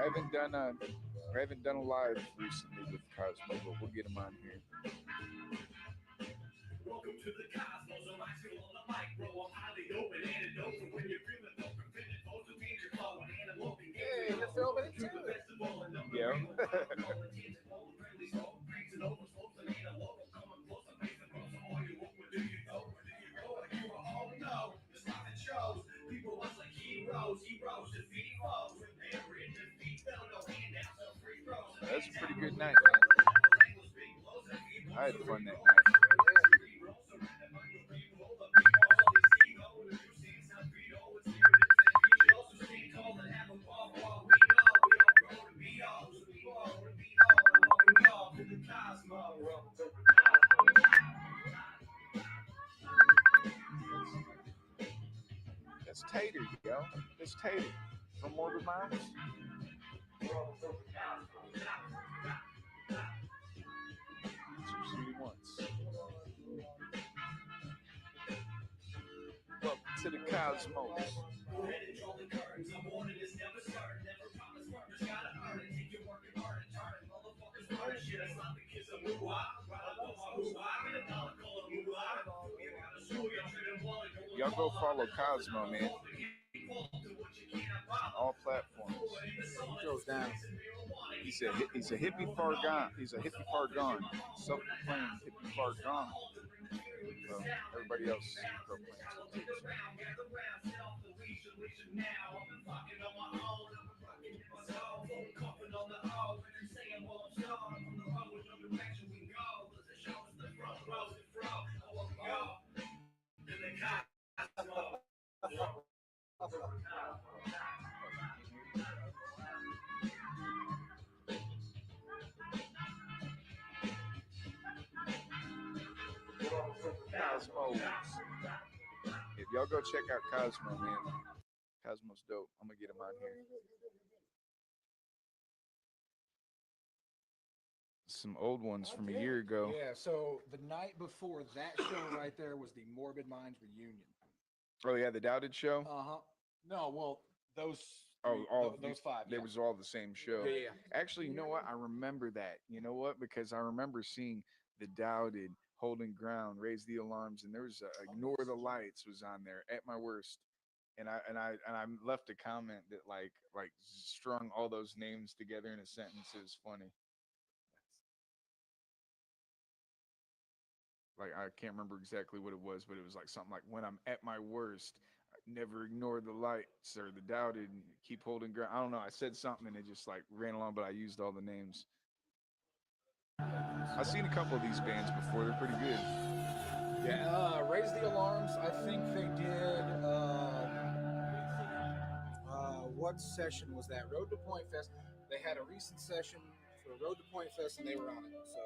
I haven't done a live recently with Cosmo, but we'll get him on here. Welcome to the Cosmos. I'm actually on the mic, bro. I'm highly open and it knows when you're feeling open, feeling both of danger flow and I'm looking. Hey, you're filming it too. Yeah. People was like heroes defeat foes. That's a pretty good night, man. I had fun that night. That's Tater, yo. That's Tater from Morbid Minds. Welcome to the Cosmos. Y'all go follow Cosmo, man. All platforms. He goes down. He's a hippie far gone. He's a hippie far gone. Self-proclaimed hippie far gone. Well, everybody else proclaims it. Cosmos. If y'all go check out Cosmo, man. Cosmo's dope. I'm gonna get him on here. Some old ones from a year ago. Yeah, so the night before that show right there was the Morbid Minds reunion. Oh yeah, the Doubted show. No, well, those. Those five. They was all the same show. Yeah. Actually, you know what? I remember that. You know what? Because I remember seeing the Doubted, Holding Ground, Raise the Alarms, and there was Ignore the Lights was on there at my worst. And I left a comment that like strung all those names together in a sentence. It was funny. Like I can't remember exactly what it was, but it was like something like when I'm at my worst, never ignore the lights or the doubted, and keep holding ground. I don't know. I said something and it just like ran along, but I used all the names. I've seen a couple of these bands before. They're pretty good. Yeah, Raise the Alarms. I think they did. What session was that? Road to Point Fest. They had a recent session for Road to Point Fest, and they were on it. So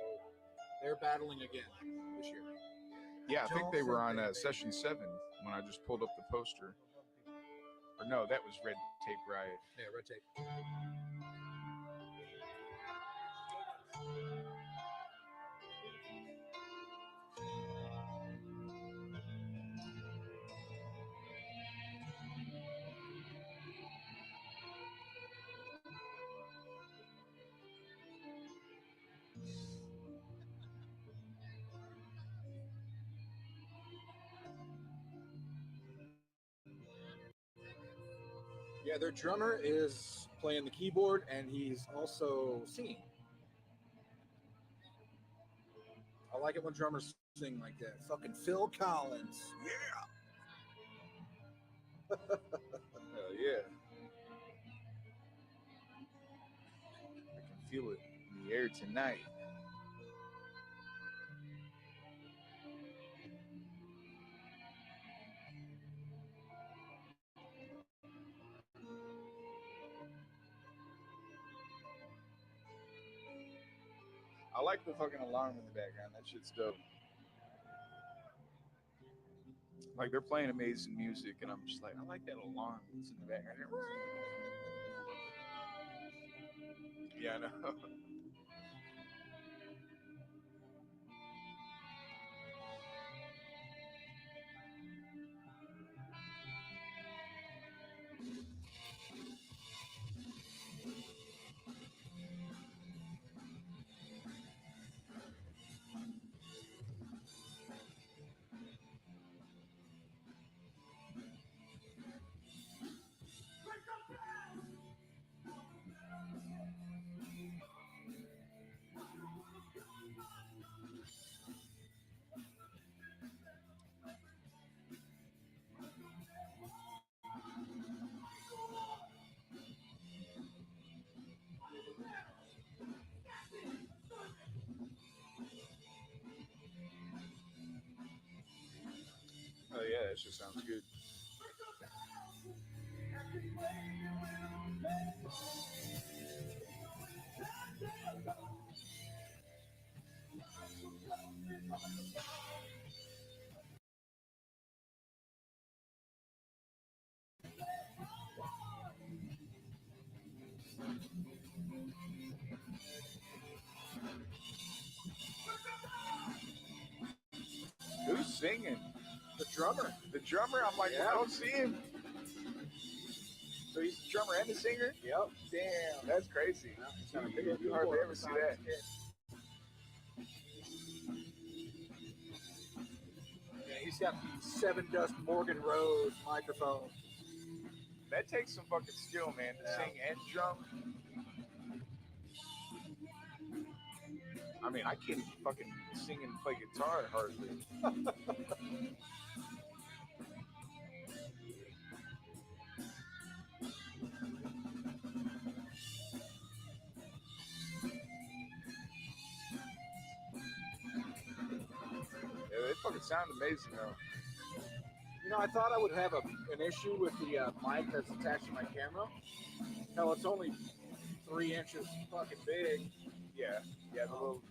they're battling again this year. Yeah, I think they were on session 7 when I just pulled up the poster. Or no, that was Red Tape Riot. Yeah, Red Tape. Yeah, their drummer is playing the keyboard, and he's also singing. I like it when drummers sing like that. Fucking Phil Collins. Yeah. Hell yeah. I can feel it in the air tonight. I like the fucking alarm in the background. That shit's dope. Like they're playing amazing music, and I'm just like, I like that alarm that's in the background. Yeah, I know. shit sounds good. Who's singing? The drummer. The drummer? I'm like, Yeah. I don't see him. So he's the drummer and the singer? Yep. Damn, that's crazy. Yeah, he's got a big You hardly ever see that. Yeah, he's got the Seven Dust Morgan Rose microphone. That takes some fucking skill, man, to sing and drum. I mean, I can't fucking sing and play guitar hardly. Yeah, they fucking sound amazing, though. You know, I thought I would have an issue with the mic that's attached to my camera. Hell, it's only 3 inches fucking big. Yeah, the little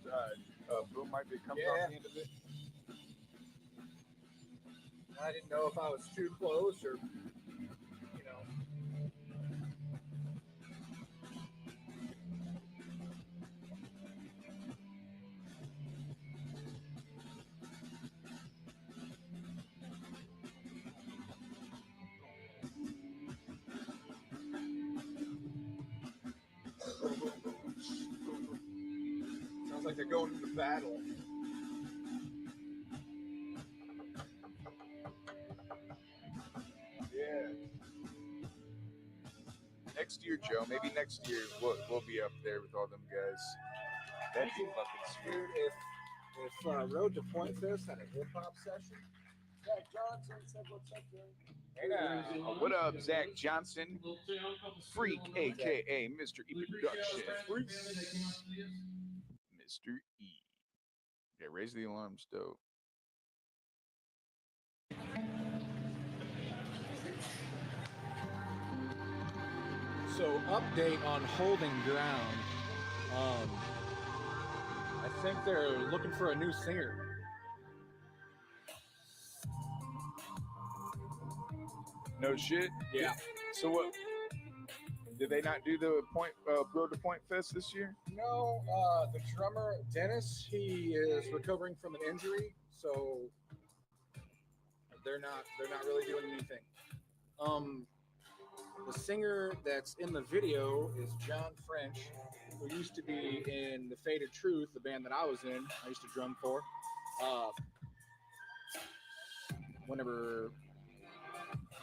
boom mic that comes off the end of it. I didn't know if I was too close or, you know. Sounds like they're going into battle. Yeah. Next year, Joe. Maybe next year we'll be up there with all them guys. That'd be fucking Dude, sweet. if Road to Point Fest had a hip hop session, Zach Johnson said, "What's up, dude?" Hey now. What up, Zach Johnson? Freak, aka Mr. E Productions. Mr. E. Yeah, raise the alarms, dope. So, update on Holding Ground. I think they're looking for a new singer. No shit. Yeah. So what? Did they not do the Road to Point Fest this year? No, the drummer Dennis, he is recovering from an injury, so they're not really doing anything. The singer that's in the video is John French, who used to be in The Faded Truth, the band that I was in. I used to drum for. Whenever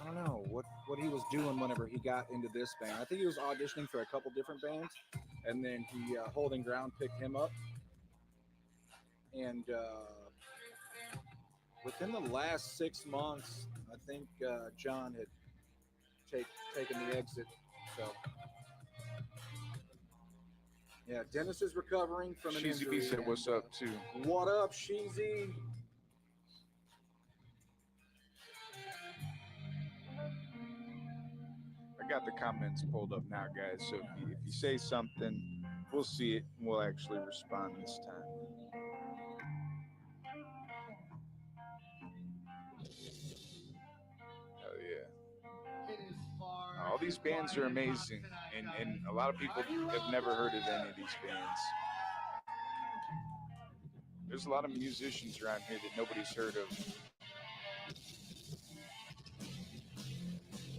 I don't know what he was doing whenever he got into this band. I think he was auditioning for a couple different bands, and then he Holding Ground picked him up. And within the last 6 months, I think John had taken the exit. So yeah, Dennis is recovering from an Sheezy injury. B said, "What's up, too?" What up, Sheezy? I got the comments pulled up now, guys. So if you say something, we'll see it and we'll actually respond this time. Oh yeah. All these bands are amazing, and a lot of people have never heard of any of these bands. There's a lot of musicians around here that nobody's heard of.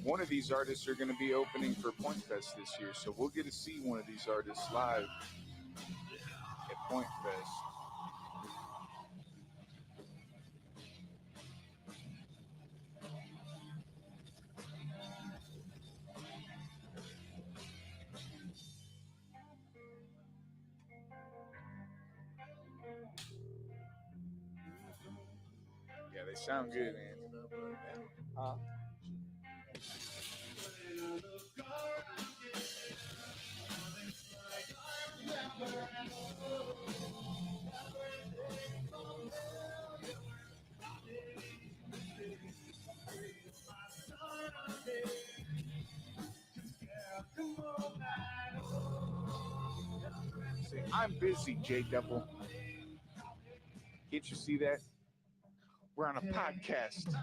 One of these artists are going to be opening for Point Fest this year, so we'll get to see one of these artists live at Point Fest. Yeah, they sound good, man. See, I'm busy, J Devil. Can't you see that? We're on a podcast.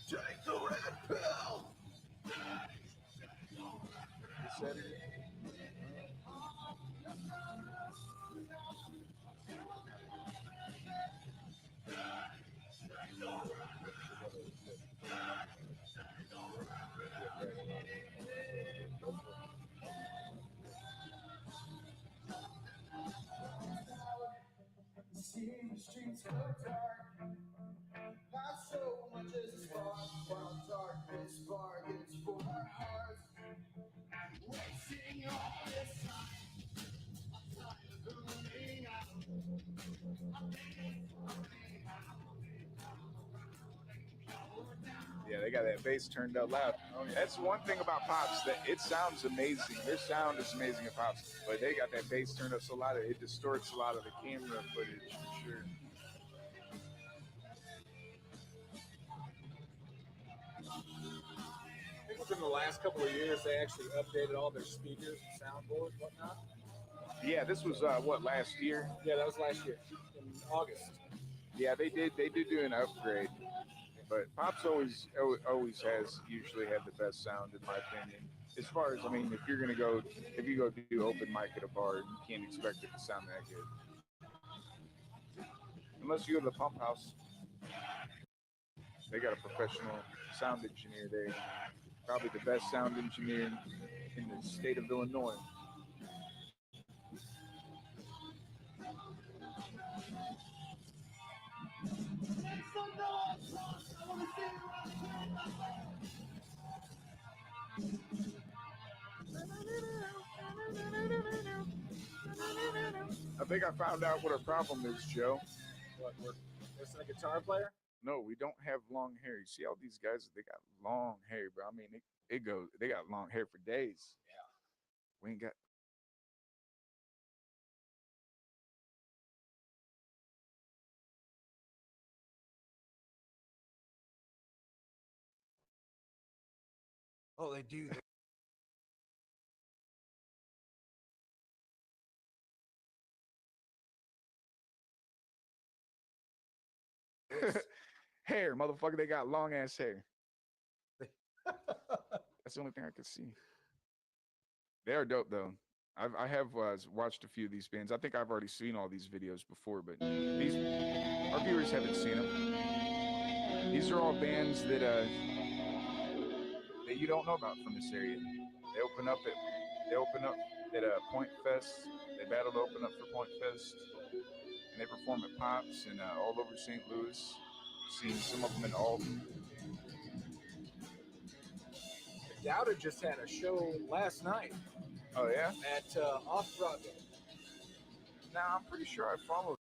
Take the red pill. See the streets go dark, not so much as a spark, while darkness bargains for our hearts. Wasting all this time burning out. Yeah, they got that bass turned up loud. That's one thing about Pops, that it sounds amazing. Their sound is amazing at Pops, but they got that bass turned up so loud it distorts a lot of the camera footage for sure. I think within the last couple of years, they actually updated all their speakers and soundboards, whatnot. Yeah, this was what, last year? Yeah, that was last year in August. Yeah, they did do an upgrade. But Pops always has usually had the best sound in my opinion. As far as, I mean, if you go do open mic at a bar, you can't expect it to sound that good. Unless you go to the Pump House. They got a professional sound engineer there. Probably the best sound engineer in the state of Illinois. I think I found out what our problem is, Joe. What, we're missing a guitar player? No, we don't have long hair. You see all these guys, they got long hair, bro. I mean, it goes, they got long hair for days. Yeah. We ain't got. Oh, they do. Hair, motherfucker, they got long ass hair. That's the only thing I could see. They are dope though. I have watched a few of these bands. I think I've already seen all these videos before, but these our viewers haven't seen them. These are all bands that you don't know about from this area. They open up at Point Fest. They battle to open up for Point Fest, and they perform at Pops and all over St. Louis. Seen some of them in Alton. Doubted just had a show last night Oh yeah. at Off Broadway. Now I'm pretty sure I followed.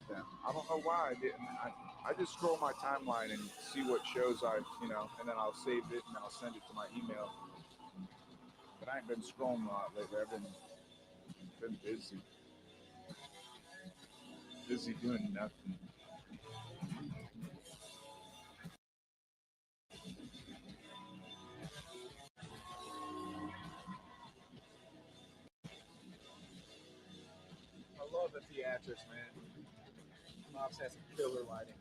Them. I don't know why I didn't. I just scroll my timeline and see what shows and then I'll save it and I'll send it to my email. But I ain't been scrolling a lot lately. I've been busy. Busy doing nothing. I love the theatrics, man. Pops has some killer lighting.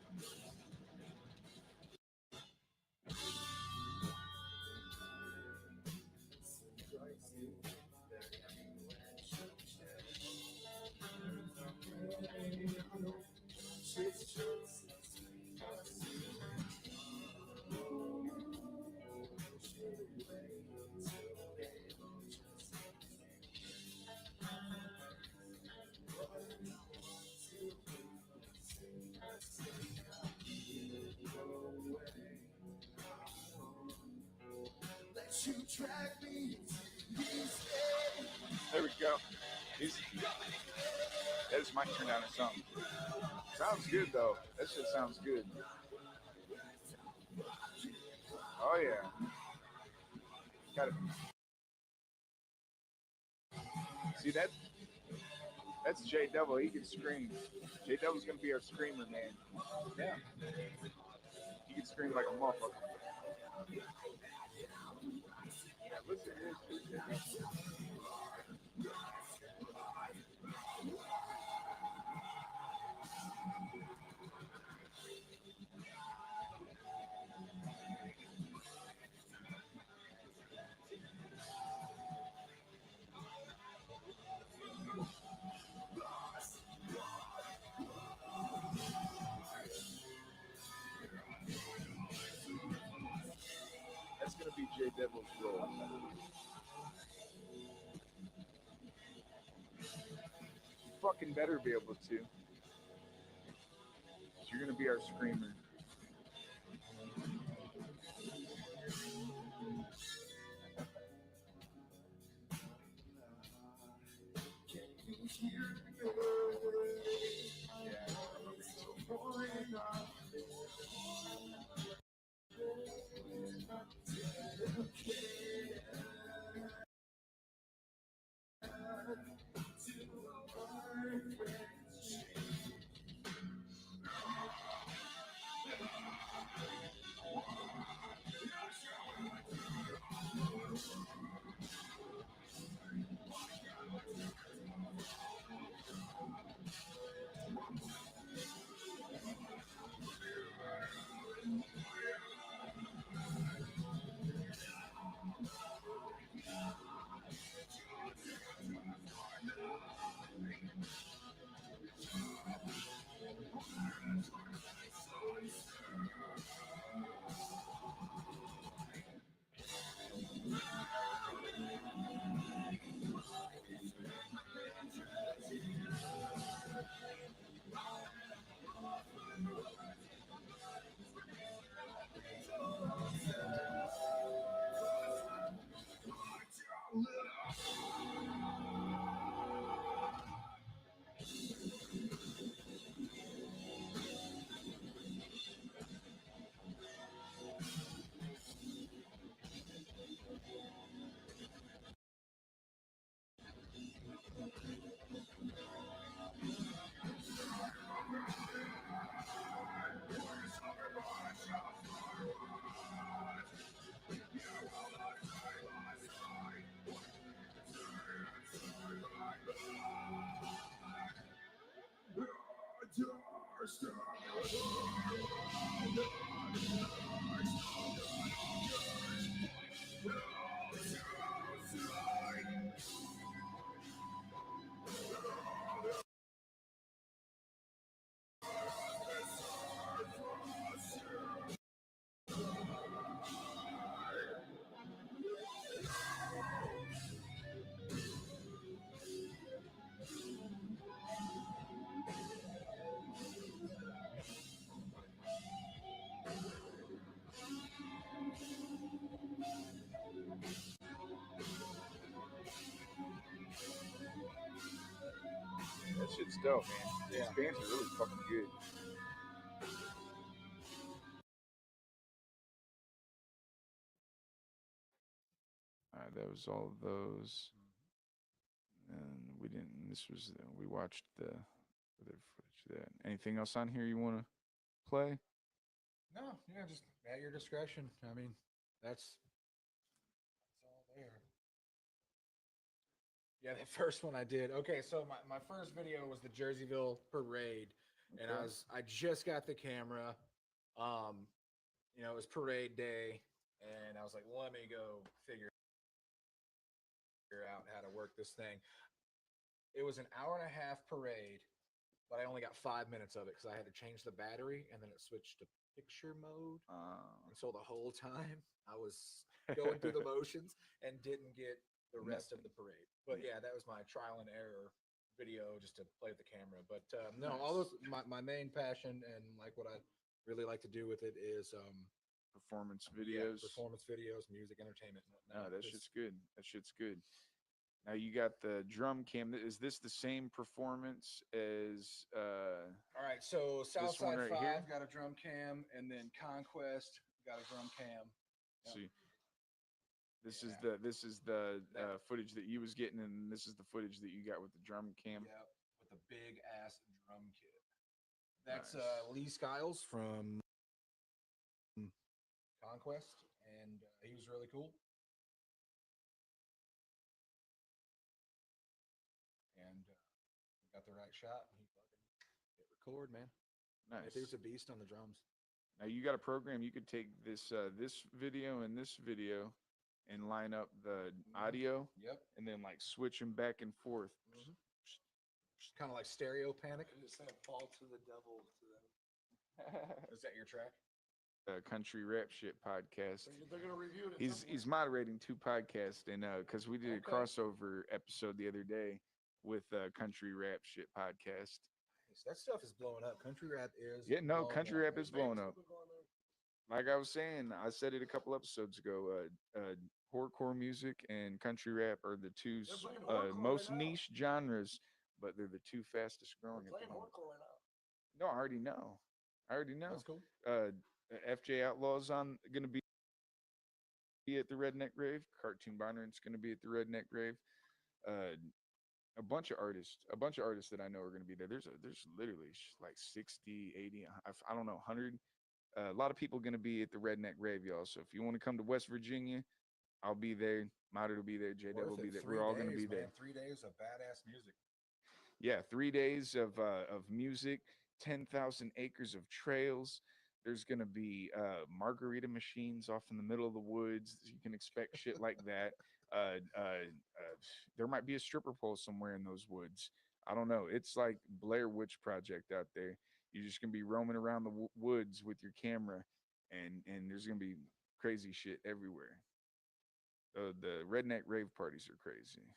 Let you drag me. There we go. That is my turn down or something. Sounds good though. That shit sounds good. Oh yeah. Got it. See that? That's J Devil. He can scream. J Devil's gonna be our screamer, man. Yeah. He can scream like a motherfucker. Yeah, listen to this shit. That's gonna be J Devil's role. You fucking better be able to. You're gonna be our screamer. That shit's dope, man. Yeah. These bands are really fucking good. All right, that was all of those, and we didn't. This was we watched the other footage of that. Anything else on here you want to play? No, yeah, just at your discretion. I mean, that's all there. Yeah, the first one I did. Okay, so my first video was the Jerseyville parade, and Okay. I just got the camera. It was parade day, and I was like, let me go figure out how to work this thing. It was an hour and a half parade, but I only got 5 minutes of it because I had to change the battery, and then it switched to picture mode. And so the whole time I was going through the motions and didn't get the rest of the parade. But yeah, that was my trial and error video just to play with the camera. But no, all those my main passion and like what I really like to do with it is Performance yeah, videos. performance videos, music, entertainment, and No, whatnot. that shit's good. That shit's good. Now you got the drum cam. Is this the same performance as All right, so this one Southside right Five here? got a drum cam, and then Conquest got a drum cam. Yep. See, this Yeah. is the That- footage that you was getting, and this is the footage that you got with the drum cam. Yep, with a big ass drum kit. That's Nice. Lee Skiles from Conquest, and he was really cool. And we got the right shot. And he fucking hit record, man. Nice. That dude's a beast on the drums. Now you got a program. You could take this this video and this video, and line up the audio, Yep. and then like switch them back and forth. Kind of like stereo panic. I just said fall to the devil to them. Is that your track? Country rap shit podcast. They're gonna review it. At some He's point. moderating two podcasts, and because we did a Okay. crossover episode the other day with country rap shit podcast. That stuff is blowing up. Country rap is. Yeah, no, blowing country up. rap is blowing up. Like I was saying, I said it a couple episodes ago. Horrorcore music and country rap are the two They're playing horrorcore most right now. niche genres, but they're the two fastest growing They're at playing the moment. hardcore right now. No, I already know. I already know. That's cool. FJ Outlaw's gonna be at the Redneck Rave. Cartoon Bonner's gonna be at the Redneck Rave. A bunch of artists that I know are gonna be there. There's literally like 60, 80, I don't know, 100. A lot of people gonna be at the Redneck Rave, y'all. So if you want to come to West Virginia, I'll be there. Mater will be there. J Dub will be there. We're all gonna be there. 3 days of badass music. Yeah, 3 days of music, 10,000 acres of trails. There's gonna be margarita machines off in the middle of the woods. You can expect shit like that. There might be a stripper pole somewhere in those woods. I don't know. It's like Blair Witch Project out there. You're just gonna be roaming around the woods with your camera, and there's gonna be crazy shit everywhere. The redneck rave parties are crazy.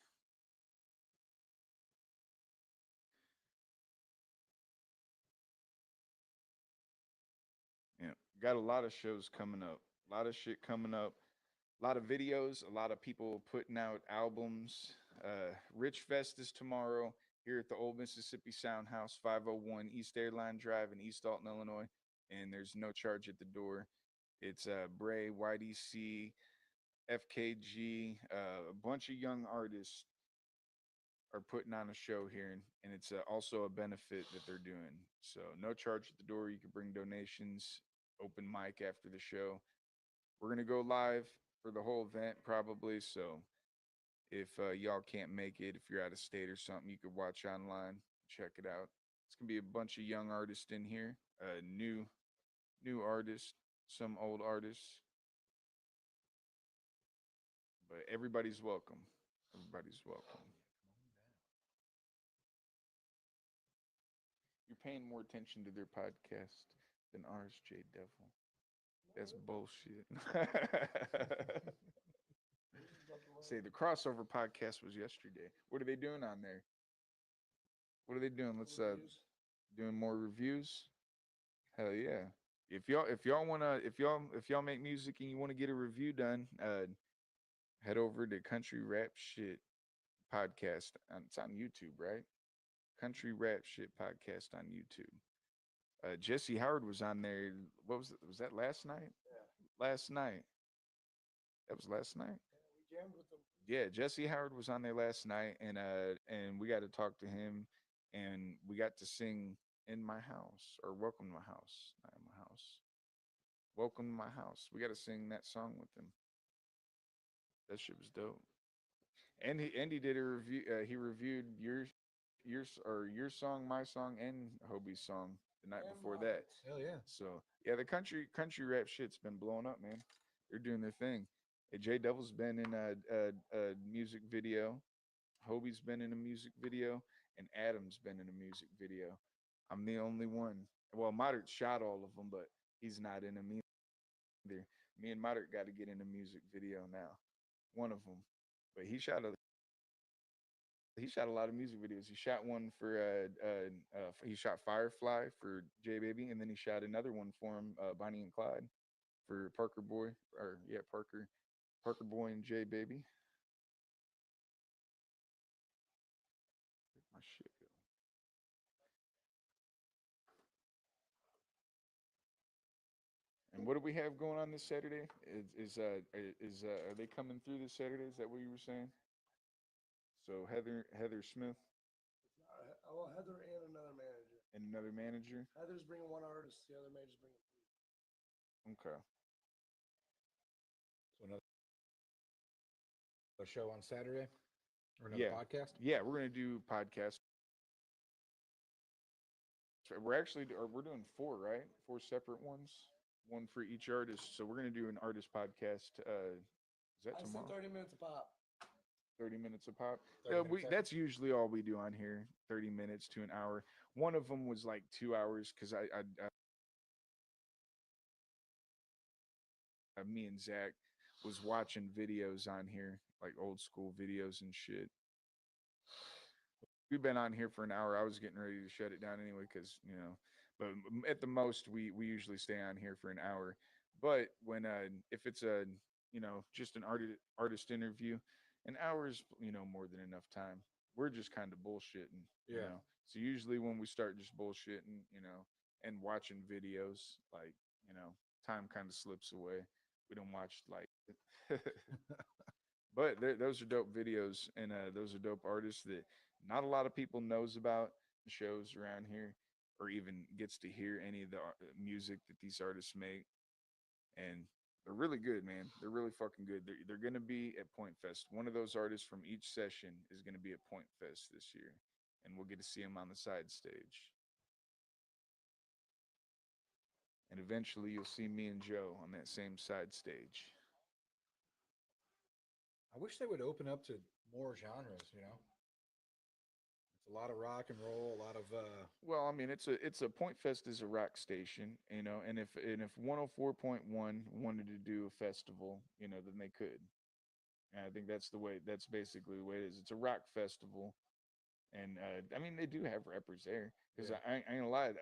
Yeah, got a lot of shows coming up. A lot of shit coming up. A lot of videos. A lot of people putting out albums. Rich Fest is tomorrow here at the Old Mississippi Sound House, 501 East Airline Drive in East Alton, Illinois. And there's no charge at the door. It's Bray, YDC, FKG, a bunch of young artists are putting on a show here, and it's also a benefit that they're doing. So no charge at the door. You can bring donations. Open mic after the show. We're gonna go live for the whole event probably. So if y'all can't make it, if you're out of state or something, you could watch online, check it out. It's gonna be a bunch of young artists in here, new artists, some old artists, but everybody's welcome. Everybody's welcome. You're paying more attention to their podcast than ours, J Devil. That's bullshit. Say the crossover podcast was yesterday. What are they doing on there? What are they doing? Let's doing more reviews. Hell yeah. If y'all make music and you want to get a review done, head over to Country Rap Shit Podcast. It's on YouTube, right? Country Rap Shit Podcast on YouTube. Jesse Howard was on there. What was it? Was that last night? Yeah. Last night. That was last night. We jammed with them. Yeah, Jesse Howard was on there last night, and we got to talk to him, and we got to sing "In My House" or "Welcome to My House," not "In My House." "Welcome to My House." We got to sing that song with him. That shit was dope. And he did a review. He reviewed your song, my song, and Hobie's song the night And before mine. that. Hell yeah. So yeah, the country rap shit's been blowing up, man. They're doing their thing. Hey, J Devil's been in a music video. Hobie's been in a music video, and Adam's been in a music video. I'm the only one. Well, Modert shot all of them, but he's not in them either. Me and Modert got to get in a music video now. One of them, but he shot he shot a lot of music videos. He shot one for he shot Firefly for J Baby, and then he shot another one for him, Bonnie and Clyde, for Parker Boy, or yeah, Parker Boy and J Baby. My shit. And what do we have going on this Saturday? Are they coming through this Saturday? Is that what you were saying? So Heather Smith Well, Heather and another manager. and another manager. Heather's bringing one artist, the other manager's bringing three. Okay. So another show on Saturday or another Yeah. podcast. Yeah, we're gonna do podcast. We're actually we're doing four, right? Four separate ones, one for each artist. So we're gonna do an artist podcast. Is that I said tomorrow? 30 minutes a pop. 30 minutes a pop. 30 Yeah, minutes that's usually all we do on here. 30 minutes to an hour. One of them was like 2 hours because me and Zach was watching videos on here, like old school videos and shit. We've been on here for an hour. I was getting ready to shut it down anyway because but at the most we usually stay on here for an hour. But when if it's a just an artist interview, an hour is more than enough time. We're just kind of bullshitting, Yeah. So usually when we start just bullshitting, and watching videos, like time kind of slips away. We don't watch like. But those are dope videos, and those are dope artists that not a lot of people knows about shows around here, or even gets to hear any of the music that these artists make. And they're really good, man. They're really fucking good. They're gonna be at Point Fest. One of those artists from each session is gonna be at Point Fest this year, and we'll get to see them on the side stage. And eventually, you'll see me and Joe on that same side stage. I wish they would open up to more genres. It's a lot of rock and roll, a lot of Well, I mean, it's a Point Fest is a rock station, and if 104.1 wanted to do a festival, then they could. And I think that's basically the way it is. It's a rock festival, and I mean they do have rappers there because Yeah. I ain't gonna lie.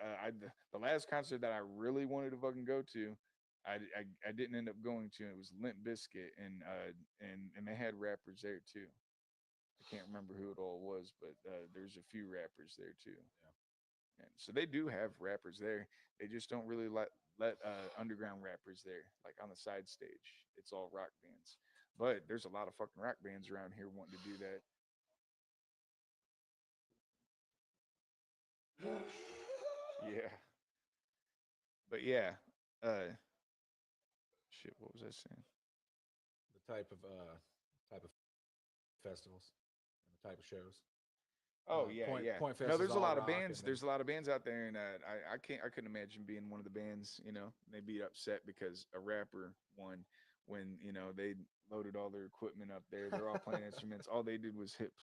The last concert that I really wanted to fucking go to, I didn't end up going to. It was Limp Bizkit, and they had rappers there too. I can't remember who it all was, but there's a few rappers there too. And so they do have rappers there. They just don't really let underground rappers there, like on the side stage. It's all rock bands. But there's a lot of fucking rock bands around here wanting to do that. Yeah. But yeah. Shit, what was I saying? the type of festivals and the type of shows. Oh yeah, yeah. Point Fest No, is there's a all lot of rock, bands. and There's a lot of bands out there, and I couldn't imagine being one of the bands. They'd be upset because a rapper won when they loaded all their equipment up there. They're all playing instruments. All they did was hit